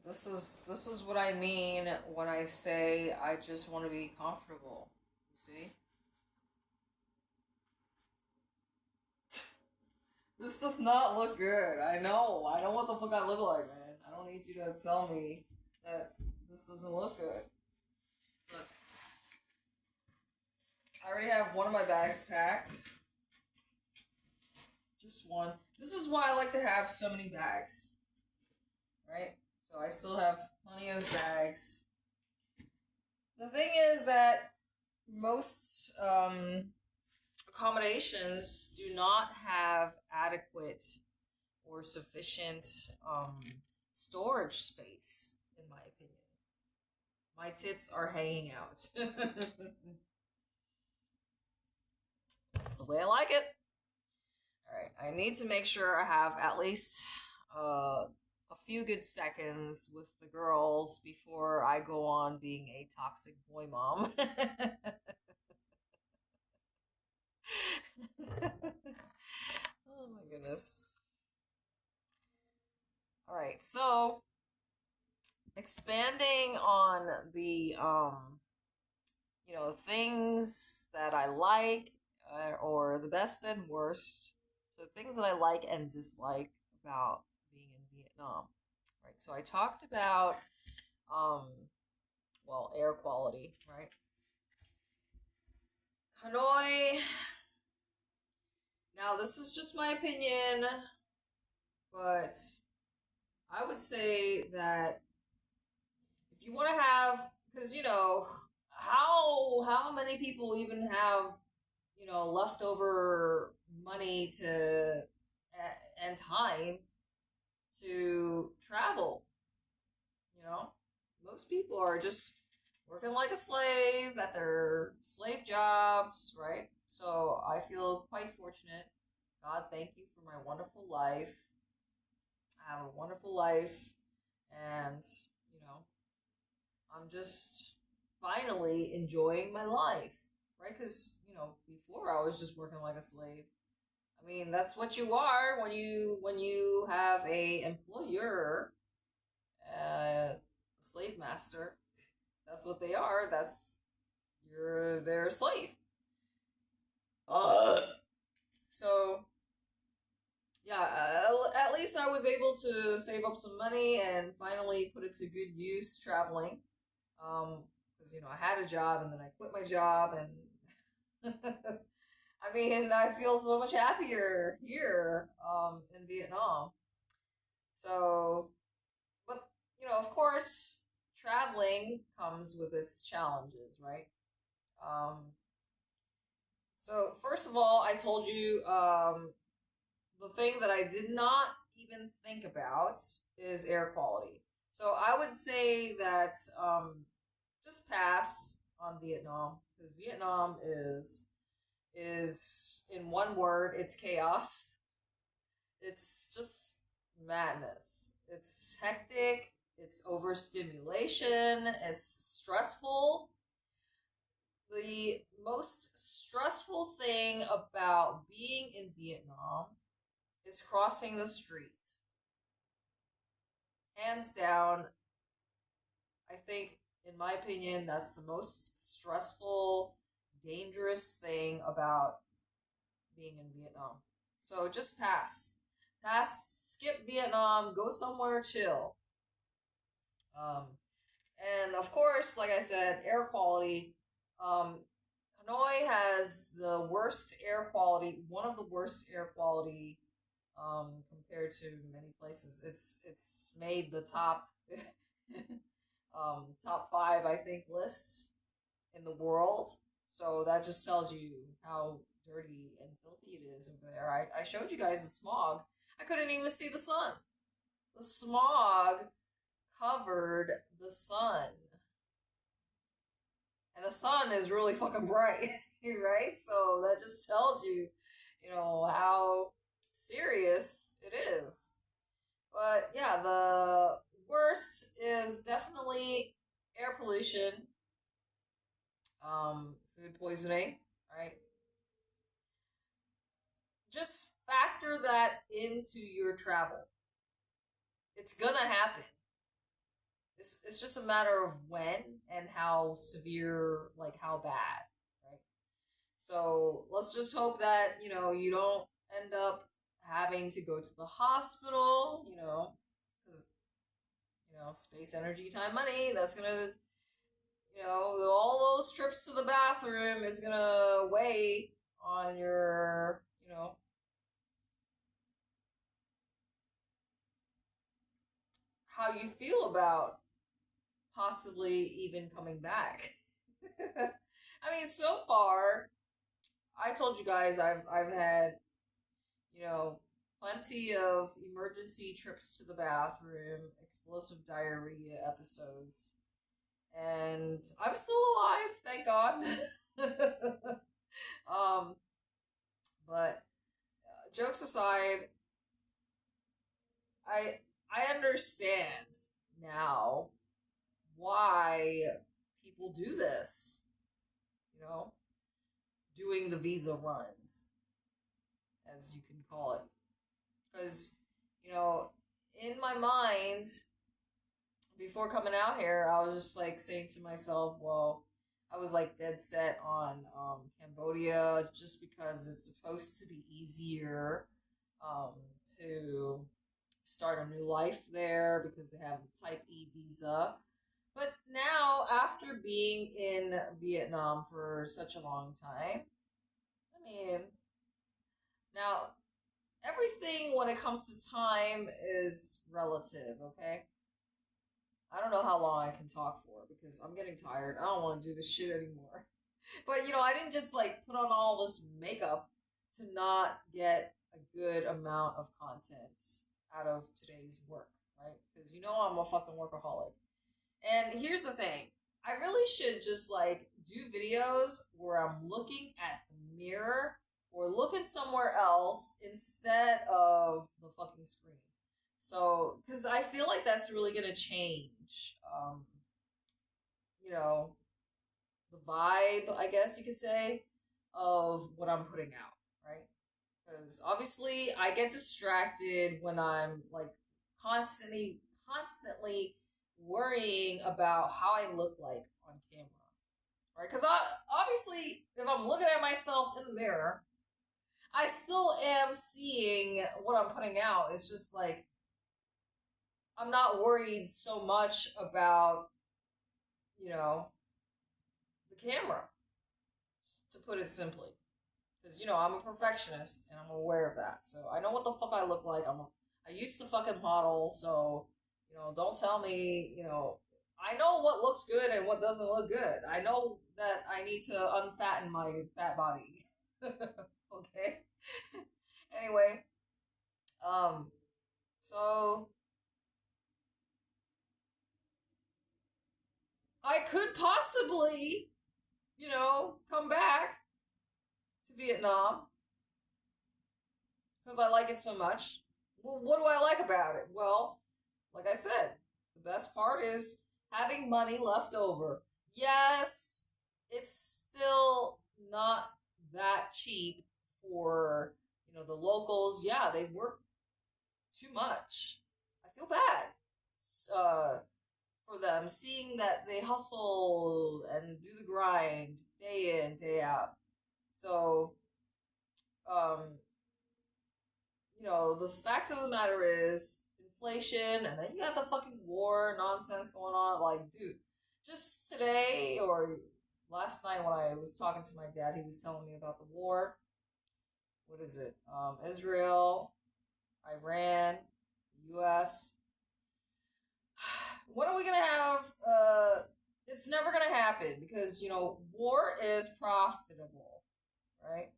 This is what I mean when I say I just want to be comfortable. You see? This does not look good. I know. I know what the fuck I look like, man. I don't need you to tell me that this doesn't look good. Look, I already have one of my bags packed. Just one. This is why I like to have so many bags. Right? So I still have plenty of bags. The thing is that most accommodations do not have adequate or sufficient storage space, in my opinion. My tits are hanging out. That's the way I like it. Alright, I need to make sure I have at least a few good seconds with the girls before I go on being a toxic boy mom. Oh my goodness. Alright, so expanding on the things that I like or the best and worst. So things that I like and dislike about being in Vietnam. Right. So I talked about air quality, right? Hanoi. Now this is just my opinion, but I would say that if you want to have, because how many people even have leftover money to and time to travel. Most people are just working like a slave at their slave jobs, right? So I feel quite fortunate. God, thank you for my wonderful life. I have a wonderful life, and you know, I'm just finally enjoying my life, right? Because before I was just working like a slave. I mean, that's what you are when you have a employer, slave master. That's what they are. You're their slave. Uh. So yeah, at least I was able to save up some money and finally put it to good use traveling. Because I had a job and then I quit my job and I mean I feel so much happier here in Vietnam. So, but of course, traveling comes with its challenges, right? Um, so first of all, I told you the thing that I did not even think about is air quality. So I would say that just pass on Vietnam because Vietnam is in one word, it's chaos. It's just madness. It's hectic. It's overstimulation. It's stressful. The most stressful thing about being in Vietnam is crossing the street. Hands down, I think, in my opinion, that's the most stressful, dangerous thing about being in Vietnam. So just pass. Pass, skip Vietnam, go somewhere chill. Um, and of course, like I said, air quality. Hanoi has the worst air quality, one of the worst air quality compared to many places. It's made the top top five, I think, lists in the world. So that just tells you how dirty and filthy it is over there. I showed you guys the smog. I couldn't even see the sun. The smog covered the sun. And the sun is really fucking bright, right? So that just tells you, how serious it is. But yeah, the worst is definitely air pollution, food poisoning, right? Just factor that into your travel. It's gonna happen. It's just a matter of when and how severe, like how bad, right? So let's just hope that, you don't end up having to go to the hospital, because, space, energy, time, money, that's gonna, all those trips to the bathroom is gonna weigh on your, how you feel about possibly even coming back. I mean, so far, I told you guys I've had, you know, plenty of emergency trips to the bathroom, explosive diarrhea episodes, and I'm still alive, thank God. um, but jokes aside, I I understand now why people do this. You know, doing the visa runs, as you can call it, because you know, in my mind, before coming out here, I was just like saying to myself, well, I was like dead set on Cambodia just because it's supposed to be easier um, to start a new life there because they have the Type E visa. But now, after being in Vietnam for such a long time, I mean, now everything when it comes to time is relative, okay? I don't know how long I can talk for because I'm getting tired. I don't want to do this shit anymore. But I didn't just like put on all this makeup to not get a good amount of content out of today's work, right? Because I'm a fucking workaholic. And here's the thing. I really should just like do videos where I'm looking at the mirror or looking somewhere else instead of the fucking screen. So, because I feel like that's really gonna change, you know, the vibe, I guess you could say, of what I'm putting out, right? Because obviously I get distracted when I'm like constantly worrying about how I look like on camera, right? Because obviously, if I'm looking at myself in the mirror, I still am seeing what I'm putting out. It's just like I'm not worried so much about, you know, the camera, to put it simply. Because, I'm a perfectionist and I'm aware of that. So I know what the fuck I look like. I used to fucking model, so, don't tell me, I know what looks good and what doesn't look good. I know that I need to unfatten my fat body. Okay? Anyway, so I could possibly, come back to Vietnam because I like it so much. Well, what do I like about it? Well, like I said, the best part is having money left over. Yes, it's still not that cheap for, the locals. Yeah, they work too much. I feel bad for them, seeing that they hustle and do the grind day in, day out. So, um, the fact of the matter is inflation, and then you have the fucking war nonsense going on. Like, dude, just today or last night when I was talking to my dad, he was telling me about the war. What is it? Israel, Iran, U.S. When are we gonna have? It's never gonna happen because war is profitable, right?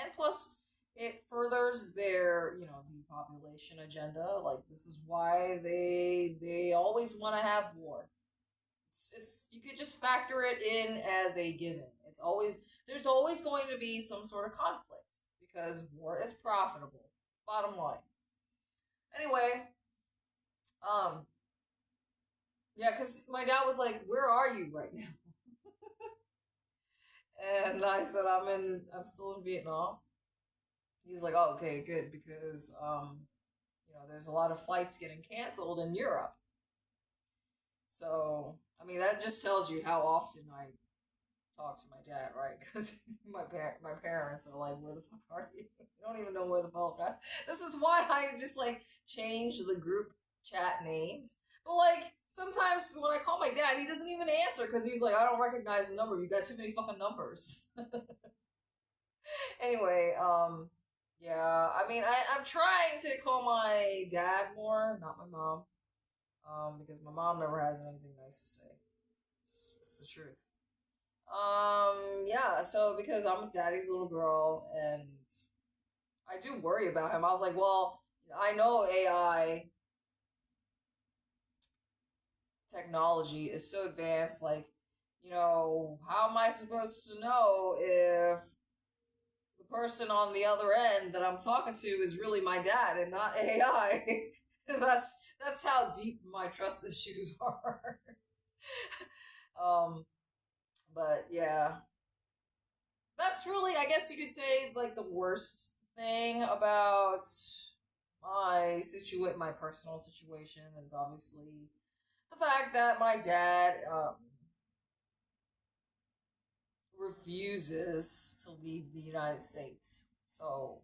And plus, it furthers their depopulation agenda. Like, this is why they always want to have war. It's you could just factor it in as a given. There's always going to be some sort of conflict because war is profitable. Bottom line. Anyway, um, yeah, because my dad was like, "Where are you right now?" And I said, I'm still in Vietnam." He was like, "Oh, okay, good, because there's a lot of flights getting canceled in Europe." So, I mean, that just tells you how often I talk to my dad, right? Because my parents are like, "Where the fuck are you? You don't even know where the fuck." This is why I just like change the group chat names. But like sometimes when I call my dad, he doesn't even answer because he's like, "I don't recognize the number. You got too many fucking numbers." Anyway, yeah. I mean, I'm trying to call my dad more, not my mom, because my mom never has anything nice to say. It's the truth. Yeah, so because I'm daddy's little girl and I do worry about him, I was like, well, I know AI technology is so advanced, like, how am I supposed to know if the person on the other end that I'm talking to is really my dad and not AI? that's how deep my trust issues are. um, but yeah, that's really, I guess you could say, like the worst thing about my personal situation is obviously the fact that my dad refuses to leave the United States. So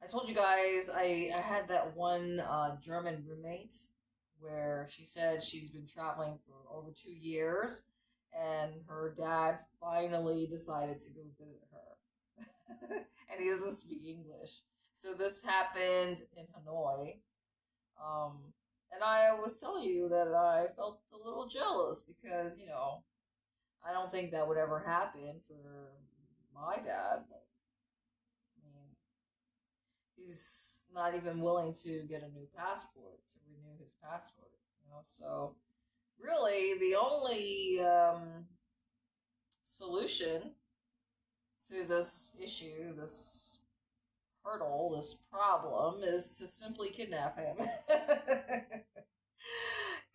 I told you guys I had that one German roommate where she said she's been traveling for over 2 years, and her dad finally decided to go visit her. And he doesn't speak English. So this happened in Hanoi. Um, and I was telling you that I felt a little jealous because, I don't think that would ever happen for my dad. Like, I mean, he's not even willing to get a new passport, to renew his passport. So really the only solution to this issue, this hurdle, this problem, is to simply kidnap him.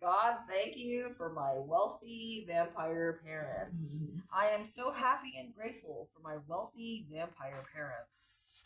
God, thank you for my wealthy vampire parents. I am so happy and grateful for my wealthy vampire parents.